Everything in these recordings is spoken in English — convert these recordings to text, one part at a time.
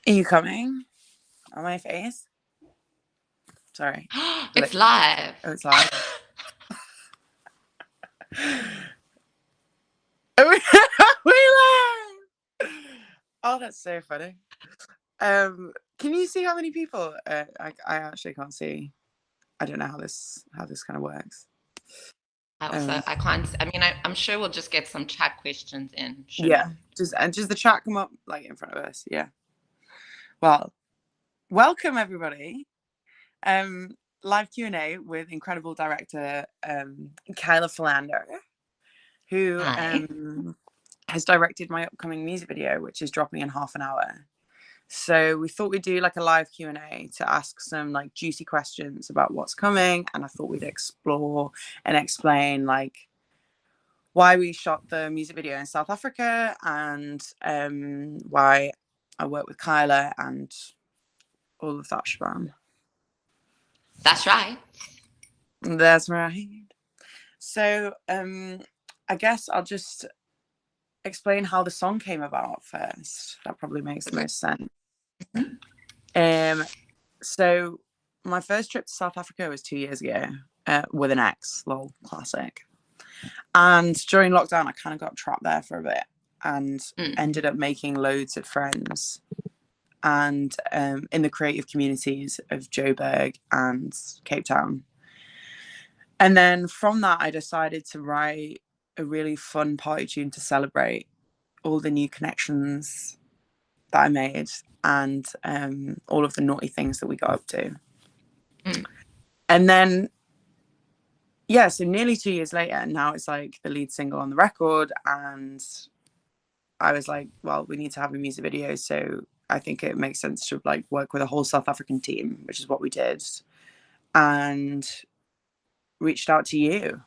Are you coming on my face? Sorry. It's live. Oh, it's live. We live. Oh, that's so funny. Can you see how many people? I actually can't see. I don't know how this kind of works. Um, I can't. I mean, I'm sure we'll just get some chat questions in, shouldn't yeah, we? just the chat come up like in front of us. Yeah. Well, welcome everybody. Um, Live Q&A with incredible director Kyla Philander, who Hi. has directed my upcoming music video, which is dropping in half an hour. So we thought we'd do like a live Q&A to ask some like juicy questions about what's coming, and I thought we'd explore and explain like why we shot the music video in South Africa and why I work with Kyla and all of that shebang. That's right. That's right. So I guess I'll just explain how the song came about first. That probably makes the Okay. most sense. Mhm. Um, so my first trip to South Africa was 2 years ago with an ex, lol, classic. And during lockdown, I kind of got trapped there for a bit and Mm. ended up making loads of friends and in the creative communities of Joburg and Cape Town. And then from that, I decided to write a really fun party tune to celebrate all the new connections that I made and all of the naughty things that we got up to. Mm. And then, yeah, so nearly 2 years later, now it's like the lead single on the record. And I was like, well, we need to have a music video. So I think it makes sense to like work with a whole South African team, which is what we did. And reached out to you.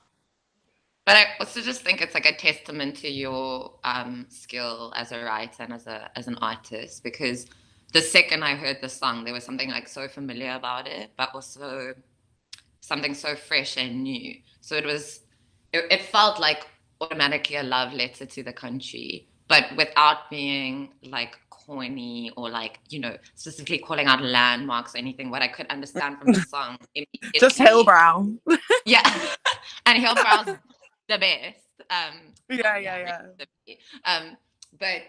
But I also just think it's like a testament to your skill as a writer and as an artist, because the second I heard the song, there was something like so familiar about it, but also something so fresh and new. So it felt like automatically a love letter to the country, but without being like corny or like, specifically calling out landmarks or anything. What I could understand from the song Just immediately. Hillbrow. Yeah. And Hillbrow's the best. Well, Yeah, yeah, yeah, really yeah. the best. But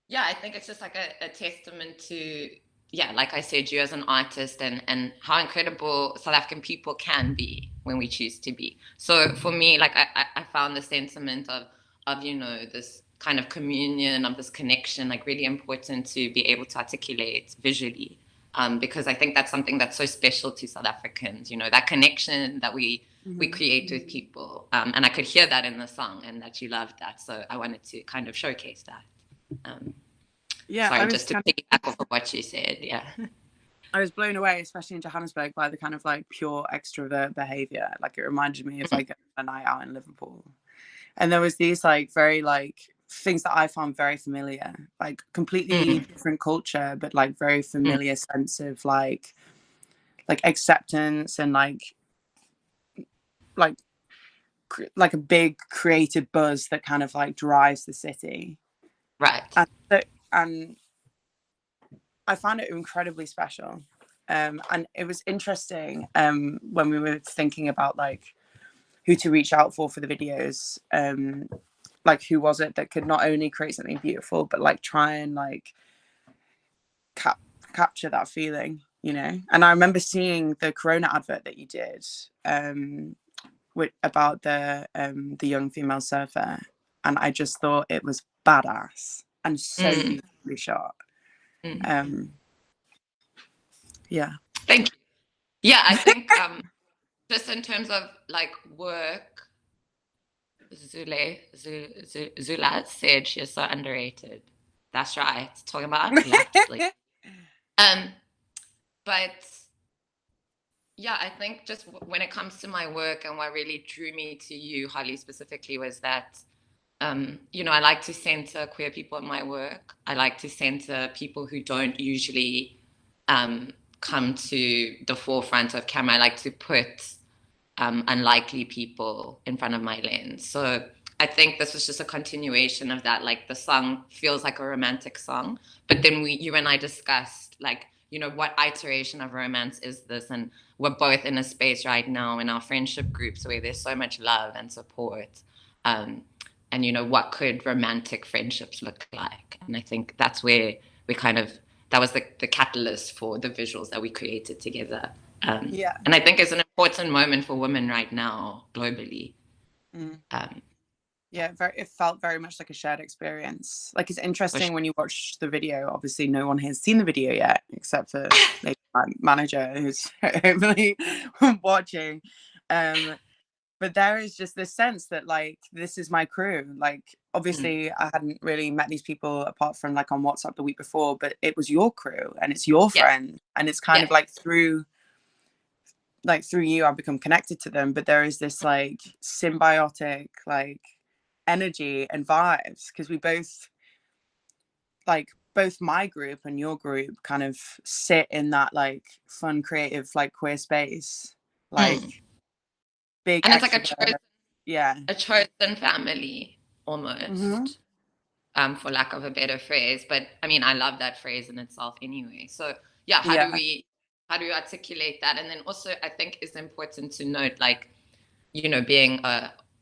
yeah, I think it's just like a testament to, yeah, like I said, you as an artist and how incredible South African people can be when we choose to be. So for me, like I found the sentiment of this kind of communion, of this connection, like really important to be able to articulate visually. Because I think that's something that's so special to South Africans, that connection that we Mm-hmm. create with people. And I could hear that in the song and that you loved that. So I wanted to kind of showcase that. Um, Yeah, Sorry, just to piggyback off of what you said. Yeah. I was blown away, especially in Johannesburg, by the kind of like pure extrovert behavior. Like it reminded me of like a night out in Liverpool. And there was these like very like things that I found very familiar, like completely Mm, different culture, but like very mm, familiar sense of like acceptance and like like a big creative buzz that kind of like drives the city. right. And and I found it incredibly special. And it was interesting when we were thinking about like who to reach out for the videos. Like who was it that could not only create something beautiful, but like try and like cap- capture that feeling, you know? And I remember seeing the Corona advert that you did about the young female surfer, and I just thought it was badass and so Mm, beautifully shot. mm. Um, yeah. Thank you. Yeah, I think just in terms of like work, Zula said she is so underrated. That's right. Talking about Låpsley. Um, but yeah, I think just when it comes to my work and what really drew me to you, Holly, specifically, was that I like to center queer people in my work. I like to center people who don't usually come to the forefront of camera. I like to put unlikely people in front of my lens. So I think this was just a continuation of that. Like the song feels like a romantic song, but then you and I discussed like, you know, what iteration of romance is this? And we're both in a space right now in our friendship groups where there's so much love and support. And, you know, what could romantic friendships look like? And I think that's where we kind of, that was the catalyst for the visuals that we created together. Yeah. And I think it's an important moment for women right now, globally. Yeah, it felt very much like a shared experience. Like, it's interesting when you watch the video. Obviously, no one has seen the video yet, except for maybe my manager, who's hopefully watching. But there is just this sense that, like, this is my crew. Like, obviously, I hadn't really met these people apart from like on WhatsApp the week before, but it was your crew and it's your friend, and it's kind of like through you, I've become connected to them. But there is this like symbiotic like energy and vibes, because we both my group and your group kind of sit in that like fun, creative, like queer space, like big, and it's like a chosen family almost, for lack of a better phrase. But I mean, I love that phrase in itself anyway. So yeah, how do we articulate that? And then also I think it's important to note, like, you know, being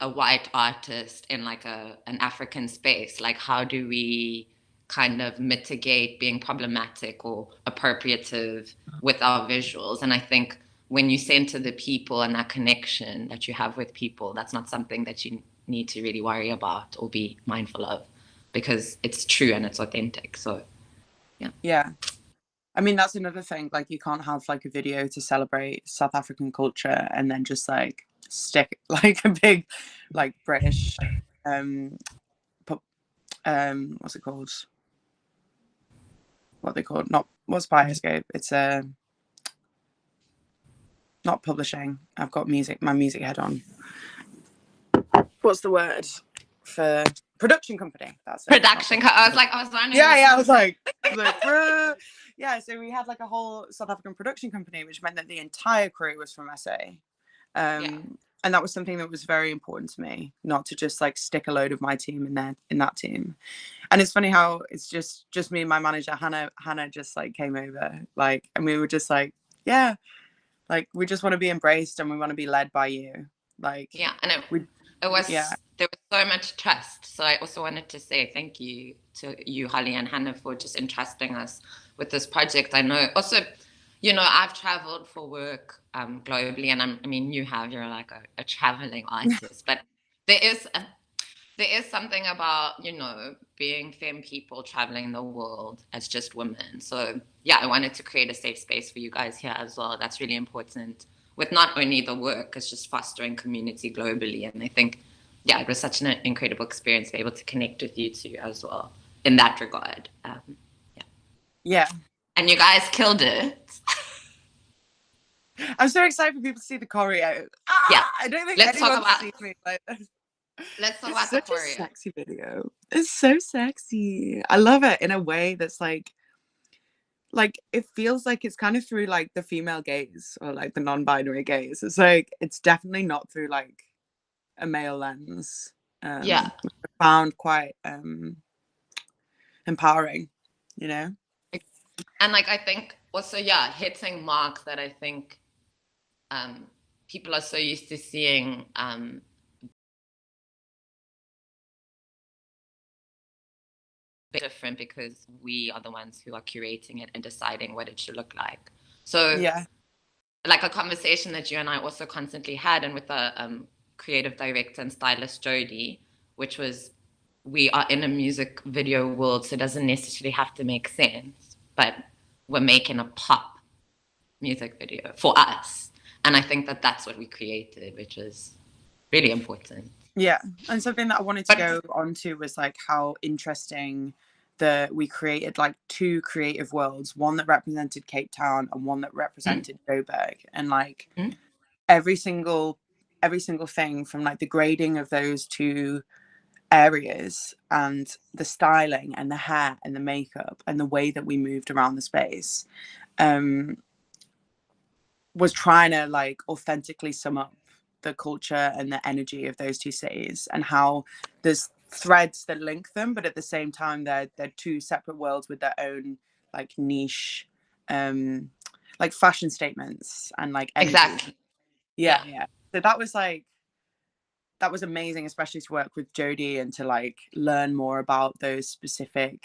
a white artist in like an African space, like how do we kind of mitigate being problematic or appropriative with our visuals? And I think when you center the people and that connection that you have with people, that's not something that you need to really worry about or be mindful of, because it's true and it's authentic. So yeah, I mean, that's another thing. Like, you can't have like a video to celebrate South African culture and then just like stick like a big like British what's it called? What they called? Not what's Bioscope? It's not publishing. I've got my music head on. What's the word for production company? That's it. Production. I was wondering. Yeah, I was like yeah. So we had like a whole South African production company, which meant that the entire crew was from SA. And that was something that was very important to me, not to just like stick a load of my team in that team. And it's funny how it's just me and my manager Hannah just like came over, like, and we were just like, yeah, like, we just want to be embraced and we want to be led by you, like. And there was so much trust. So I also wanted to say thank you to you, Holly and Hannah, for just entrusting us with this project. I know also, you know, I've traveled for work globally, and I mean, you're like a traveling artist, but there is something about, you know, being femme people traveling the world as just women. So yeah, I wanted to create a safe space for you guys here as well. That's really important with not only the work, it's just fostering community globally. And I think, yeah, it was such an incredible experience to be able to connect with you two as well in that regard. Yeah. And you guys killed it. I'm so excited for people to see the choreo. I don't think anyone's seen me like this. Let's talk about the choreo. It's such a sexy video. It's so sexy. I love it in a way that's like it feels like it's kind of through like the female gaze or like the non-binary gaze. It's like, it's definitely not through like a male lens. Which I found quite empowering, you know. And like, I think also, hitting marks that I think people are so used to seeing different, because we are the ones who are curating it and deciding what it should look like. So like a conversation that you and I also constantly had, and with the creative director and stylist Jody, which was, we are in a music video world, so it doesn't necessarily have to make sense, but we're making a pop music video for us. And I think that that's what we created, which is really important. Yeah. And something that I wanted to go on to was like how interesting that we created like two creative worlds, one that represented Cape Town and one that represented Joburg. And like every single thing from like the grading of those two areas and the styling and the hair and the makeup and the way that we moved around the space was trying to like authentically sum up the culture and the energy of those two cities, and how there's threads that link them, but at the same time they're two separate worlds with their own like niche like fashion statements and like energy. Exactly. Yeah. So that was amazing, especially to work with Jodie and to like learn more about those specific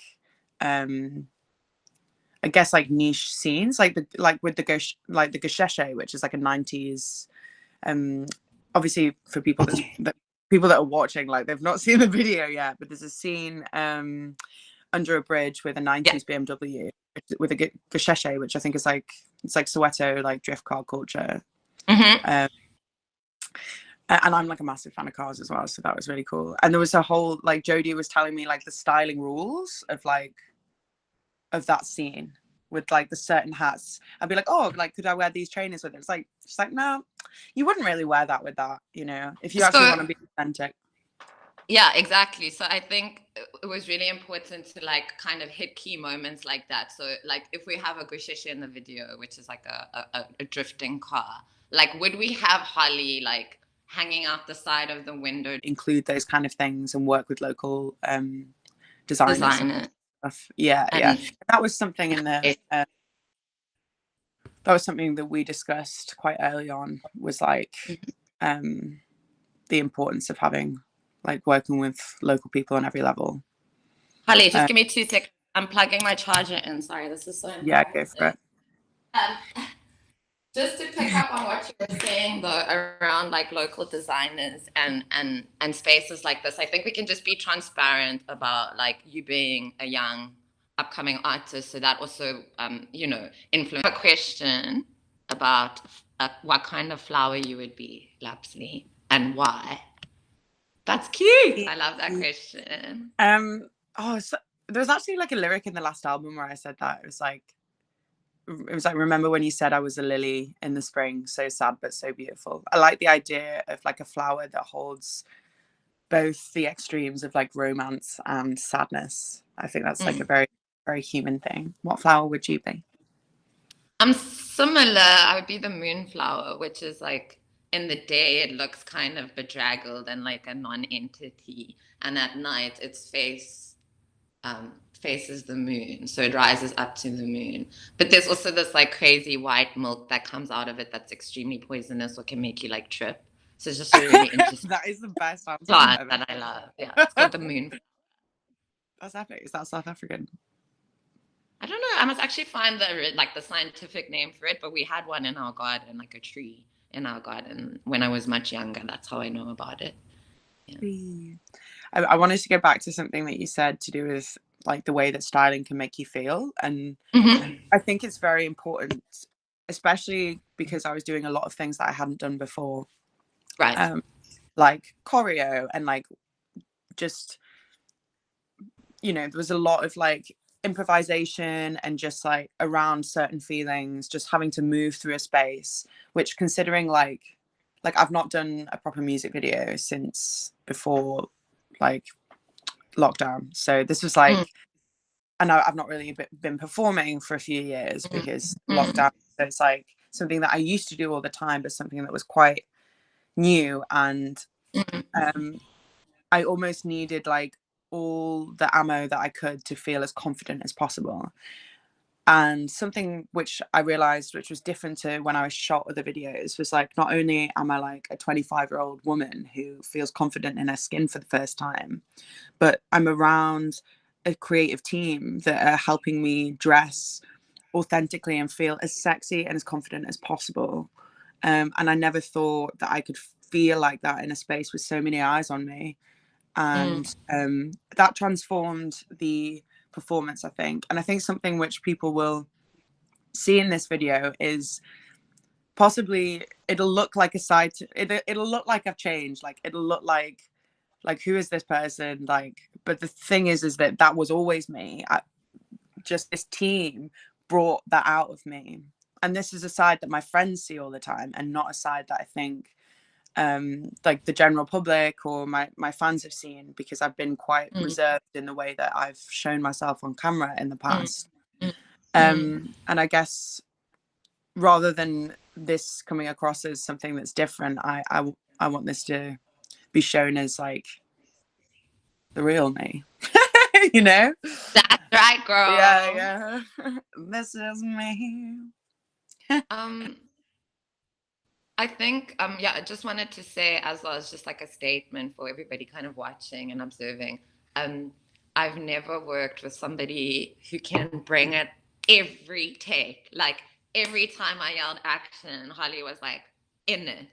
I guess like niche scenes, like with the gasheshe, which is like a 90s obviously for people that are watching, like they've not seen the video yet, but there's a scene under a bridge with a 90s BMW with a gasheshe, which I think is like, it's like Soweto, like drift car culture. And I'm like a massive fan of cars as well, so that was really cool. And there was a whole, like Jodie was telling me like the styling rules of like of that scene with like the certain hats. I'd be like, oh, like could I wear these trainers with it? It's like, she's like, no, you wouldn't really wear that with that, you know, if you actually want to be authentic. Yeah, exactly. So I think it was really important to like kind of hit key moments like that. So like if we have a gushishi in the video, which is like a drifting car, like would we have Holly like hanging out the side of the window? Include those kind of things and work with local designers. Yeah. That was something in the that was something that we discussed quite early on, was like the importance of having like working with local people on every level. Holly, just give me 2 seconds. I'm plugging my charger in. Sorry, this is so important. Yeah, go for it. Just to pick up on what you were saying though around like local designers and spaces like this, I think we can just be transparent about like you being a young upcoming artist, so that also you know, influence. A question about what kind of flower you would be, Låpsley, and why. That's cute. I love that question. So there was actually like a lyric in the last album where I said that. It was like, remember when you said I was a lily in the spring, so sad but so beautiful. I like the idea of like a flower that holds both the extremes of like romance and sadness. I think that's like a very, very human thing. What flower would you be? I'm similar. I would be the moonflower, which is like in the day it looks kind of bedraggled and like a non-entity, and at night its face faces the moon, so it rises up to the moon. But there's also this like crazy white milk that comes out of it that's extremely poisonous or can make you like trip. So it's just a really interesting That is the best plant that I love. Yeah, it's called the moon. That's epic. Is that South African? I don't know. I must actually find the scientific name for it, but we had one in our garden, like a tree in our garden when I was much younger. That's how I know about it. Yeah. I wanted to go back to something that you said to do with like the way that styling can make you feel, and I think it's very important, especially because I was doing a lot of things that I hadn't done before, right? Like choreo and like just, you know, there was a lot of like improvisation and just like around certain feelings, just having to move through a space, which considering like I've not done a proper music video since before like lockdown, so this was like and I've not really been performing for a few years because lockdown, so it's like something that I used to do all the time but something that was quite new, and I almost needed like all the ammo that I could to feel as confident as possible. And something which I realized, which was different to when I was shot other videos, was like, not only am I like a 25-year-old woman who feels confident in her skin for the first time, but I'm around a creative team that are helping me dress authentically and feel as sexy and as confident as possible. And I never thought that I could feel like that in a space with so many eyes on me. And that transformed the performance, I think. And I think something which people will see in this video is possibly it'll look like it'll look like I've changed, like it'll look like who is this person, like, but the thing is that was always me. Just this team brought that out of me, and this is a side that my friends see all the time and not a side that I think like the general public or my fans have seen, because I've been quite reserved in the way that I've shown myself on camera in the past. And I guess rather than this coming across as something that's different, I I want this to be shown as like the real me. You know? That's right, girl. Yeah. This is me. I think, I just wanted to say, as well as just like a statement for everybody kind of watching and observing. I've never worked with somebody who can bring it every take. Like every time I yelled action, Holly was like in it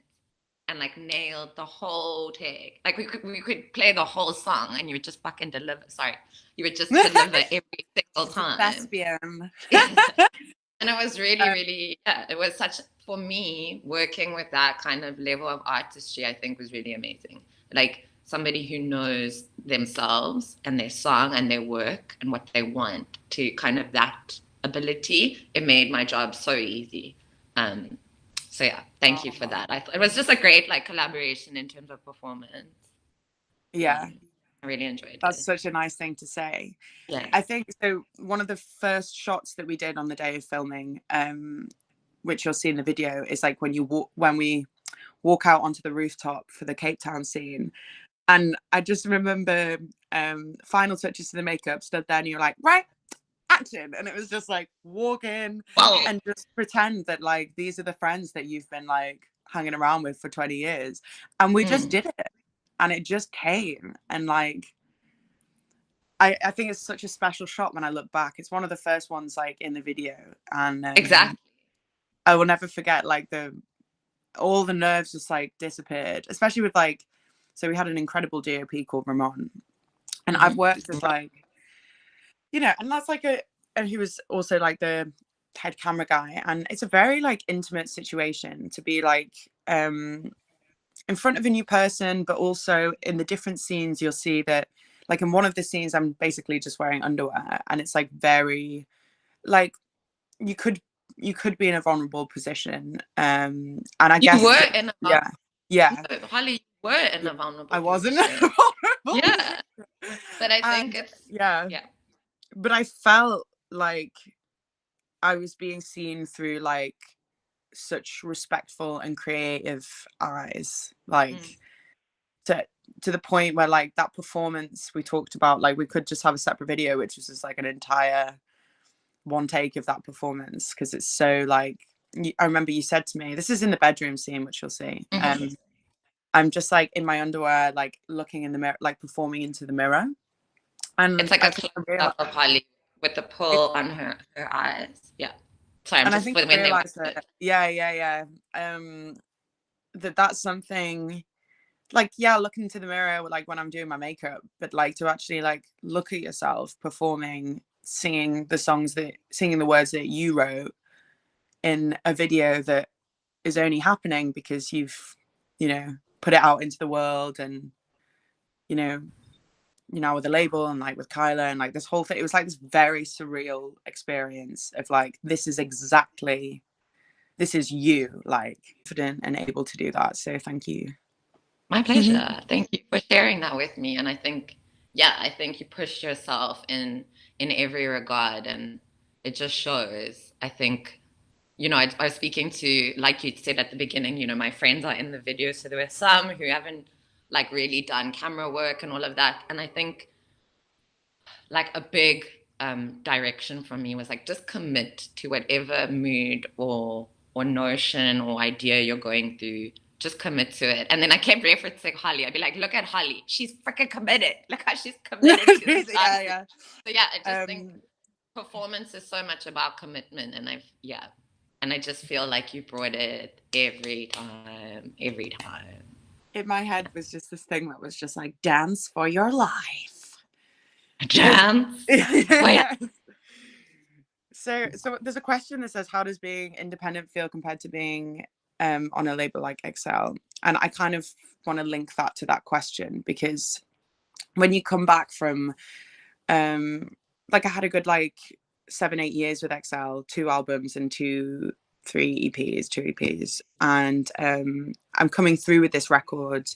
and like nailed the whole take. Like we could play the whole song and you would just fucking deliver. Sorry, you would just deliver every single time. Thespian. And it was really, really, it was such, for me, working with that kind of level of artistry, I think was really amazing. Like somebody who knows themselves and their song and their work and what they want to kind of that ability, it made my job so easy. So yeah, thank you for that. It was just a great like collaboration in terms of performance. Yeah. I really enjoyed it. That's such a nice thing to say. Yeah. I think so. One of the first shots that we did on the day of filming, which you'll see in the video, is like when we walk out onto the rooftop for the Cape Town scene. And I just remember final touches to the makeup, stood there and you're like, right, action. And it was just like walk in and just pretend that like these are the friends that you've been like hanging around with for 20 years. And we just did it. And it just came. And like, I think it's such a special shot when I look back. It's one of the first ones like in the video. And exactly. I will never forget like all the nerves just like disappeared, especially with like, so we had an incredible DOP called Ramon. And I've worked with like, you know, and that's like and he was also like the head camera guy. And it's a very like intimate situation to be like in front of a new person, but also in the different scenes, you'll see that like in one of the scenes, I'm basically just wearing underwear and it's like very like you could be in a vulnerable position. And I guess you were in a yeah. No, Holly, you were in a vulnerable I wasn't position. Yeah. But I think it's yeah. But I felt like I was being seen through like such respectful and creative eyes, like to the point where like that performance we talked about, like we could just have a separate video which was just like an entire one take of that performance, because it's so like I remember you said to me, this is in the bedroom scene which you'll see, I'm just like in my underwear like looking in the mirror, like performing into the mirror, and it's like a close-up of Holly with the pull on her eyes. Yeah. Sorry, and I think I realized that that's something like, yeah, look into the mirror like when I'm doing my makeup, but like to actually like look at yourself performing, singing the words that you wrote in a video that is only happening because you've, you know, put it out into the world, and you know, with a label and like with Kyla and like this whole thing, it was like this very surreal experience of like, this is you, like confident and able to do that. So thank you. My pleasure. Thank you for sharing that with me. And I think, I think you pushed yourself in every regard, and it just shows. I think, I was speaking to, like you said at the beginning, my friends are in the video, so there were some who haven't like really done camera work and all of that. And I think like a big direction from me was like, just commit to whatever mood or notion or idea you're going through. Just commit to it. And then I kept referencing Holly. I'd be like, look at Holly. She's freaking committed. Look how she's committed to this. So I just think performance is so much about commitment. And I just feel like you brought it every time. In my head was just this thing that was just like, dance for your life. Dance? So there's a question that says, how does being independent feel compared to being on a label like Excel? And I kind of want to link that to that question, because when you come back from like I had a good like 7-8 years with Excel, 2 albums and 2 EPs, and I'm coming through with this record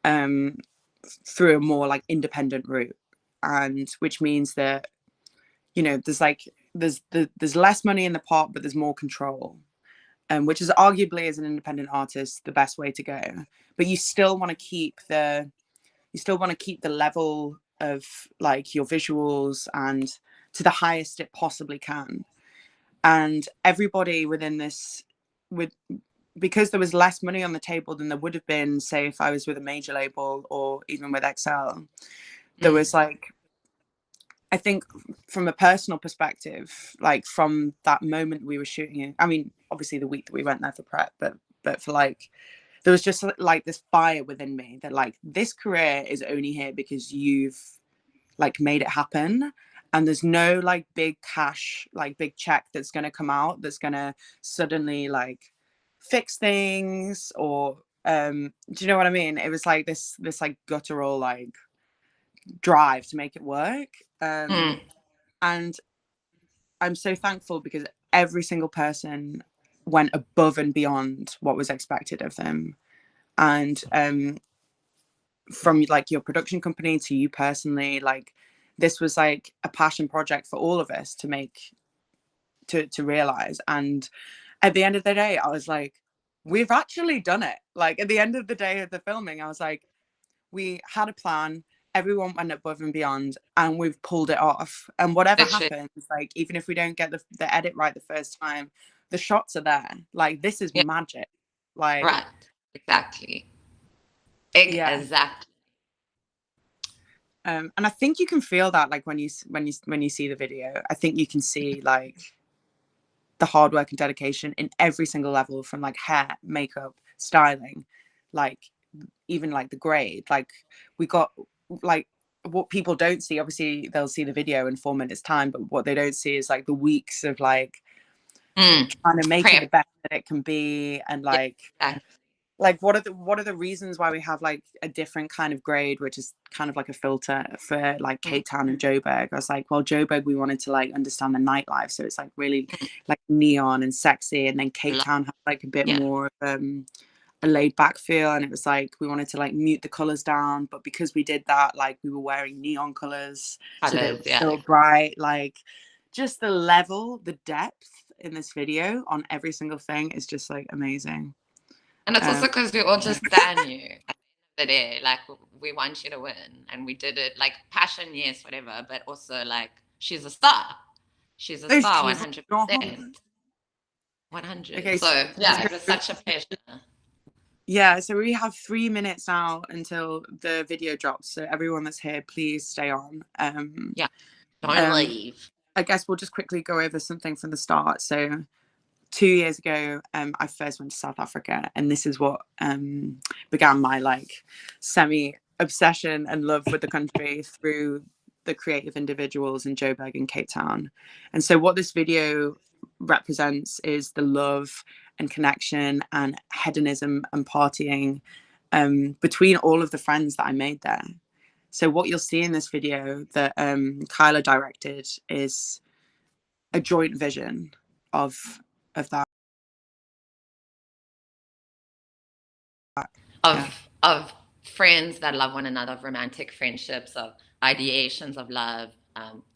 through a more like independent route, and which means that, there's less money in the pot, but there's more control. which is arguably, as an independent artist, the best way to go. But you still want to keep the level of like your visuals and to the highest it possibly can. And everybody within this, because there was less money on the table than there would have been, say, if I was with a major label or even with XL, there was like, I think from a personal perspective, like from that moment we were shooting it, I mean, obviously the week that we went there for prep, but for like, there was just like this fire within me that like, this career is only here because you've like made it happen. And there's no like big cash, like big check that's going to come out that's going to suddenly like fix things or do you know what I mean? It was like this like guttural like drive to make it work. And I'm so thankful because every single person went above and beyond what was expected of them. And from like your production company to you personally, like this was like a passion project for all of us to make, to realize. And at the end of the day, I was like, we've actually done it. Like at the end of the day of the filming, I was like, we had a plan, everyone went above and beyond, and we've pulled it off. And whatever happens, like even if we don't get the edit right the first time, the shots are there. Like this is magic. Like right, exactly. And I think you can feel that like when you see the video. I think you can see like the hard work and dedication in every single level, from like hair, makeup, styling, like even like the grade. Like we got like what people don't see, obviously they'll see the video in 4 minutes time, but what they don't see is like the weeks of like trying to make it the best that it can be. And like like what are the reasons why we have like a different kind of grade, which is kind of like a filter for like Cape Town and Joburg. I was like, well, Joburg we wanted to like understand the nightlife, so it's like really like neon and sexy, and then Cape Town has like a bit more of a laid back feel, and it was like we wanted to like mute the colors down, but because we did that, like we were wearing neon colors so they were so bright. Like just the level, the depth in this video on every single thing is just like amazing. And it's also because we all just stand you at the end of the day. Like we want you to win, and we did it like passion, yes, whatever, but also like she's a star. She's a star, 100%. 100. Okay, so yeah, it was such a pleasure. Yeah, so we have 3 minutes now until the video drops. So everyone that's here, please stay on. Yeah, don't leave. I guess we'll just quickly go over something from the start. So 2 years ago, I first went to South Africa, and this is what began my like semi obsession and love with the country through the creative individuals in Joburg and Cape Town. And so what this video represents is the love and connection and hedonism and partying between all of the friends that I made there. So what you'll see in this video that Kyla directed is a joint vision of that. Of friends that love one another, of romantic friendships, of ideations of love,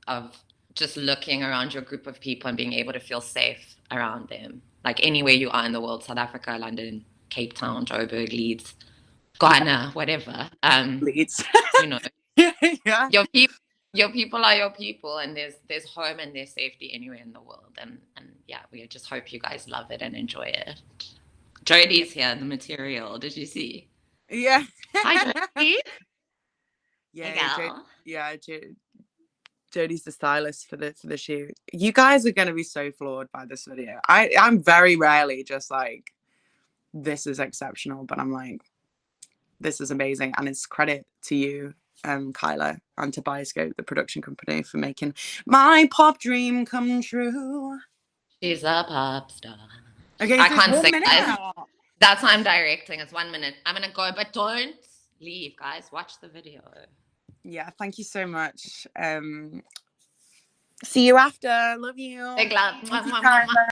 of just looking around your group of people and being able to feel safe around them. Like anywhere you are in the world, South Africa, London, Cape Town, Joburg, Leeds, Ghana, whatever. Leeds. You know, yeah. Your people are your people, and there's home and there's safety anywhere in the world. And yeah, we just hope you guys love it and enjoy it. Jodie's here, the material. Did you see? Yeah. Hi, Jodie. Yeah, Jodie's the stylist for the shoot. You guys are going to be so floored by this video. I'm very rarely just like, this is exceptional, but I'm like, this is amazing. And it's credit to you, Kyla, and to Bioscope, the production company, for making my pop dream come true. She's a pop star. Okay, I can't sing, guys. That's why I'm directing. It's 1 minute. I'm going to go, but don't leave, guys. Watch the video. Yeah, thank you so much. See you after. Love you. Big love.